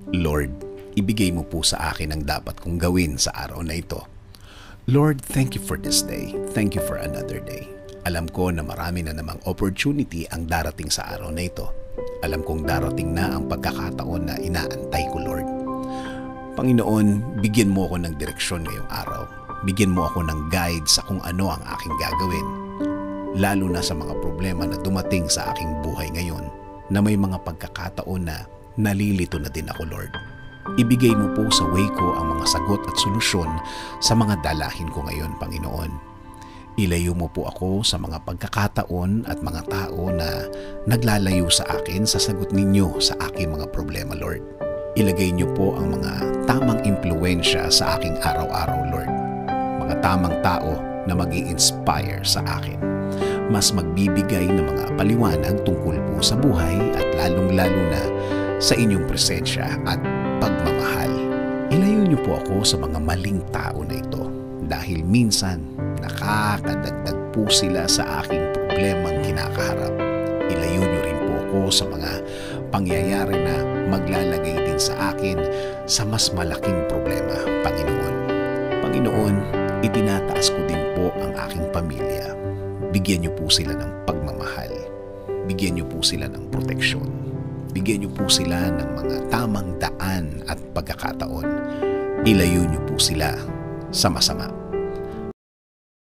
Lord, ibigay mo po sa akin ang dapat kong gawin sa araw na ito. Lord, thank you for this day. Thank you for another day. Alam ko na marami na namang opportunity ang darating sa araw na ito. Alam kong darating na ang pagkakataon na inaantay ko, Lord. Panginoon, bigyan mo ako ng direksyon ngayong araw. Bigyan mo ako ng guide sa kung ano ang aking gagawin. Lalo na sa mga problema na dumating sa aking buhay ngayon, na may mga pagkakataon na nalilito na din ako, Lord. Ibigay mo po sa way ko ang mga sagot at solusyon sa mga dalahin ko ngayon, Panginoon. Ilayo mo po ako sa mga pagkakataon at mga tao na naglalayo sa akin sa sagot ninyo sa aking mga problema, Lord. Ilagay niyo po ang mga tamang impluwensya sa aking araw-araw, Lord. Mga tamang tao na mag-i-inspire sa akin. Mas magbibigay ng mga paliwanag tungkol po sa buhay at lalong-lalo na sa inyong presensya at pagmamahal. Ilayo niyo po ako sa mga maling tao na ito dahil minsan nakakadagdag po sila sa aking problemang kinakaharap. Ilayo niyo rin po ako sa mga pangyayari na maglalagay din sa akin sa mas malaking problema, Panginoon. Panginoon, itinataas ko din po ang aking pamilya. Bigyan niyo po sila ng pagmamahal. Bigyan niyo po sila ng proteksyon. Bigyan niyo po sila ng mga tamang daan at pagkakataon. Ilayo niyo po sila sa masama.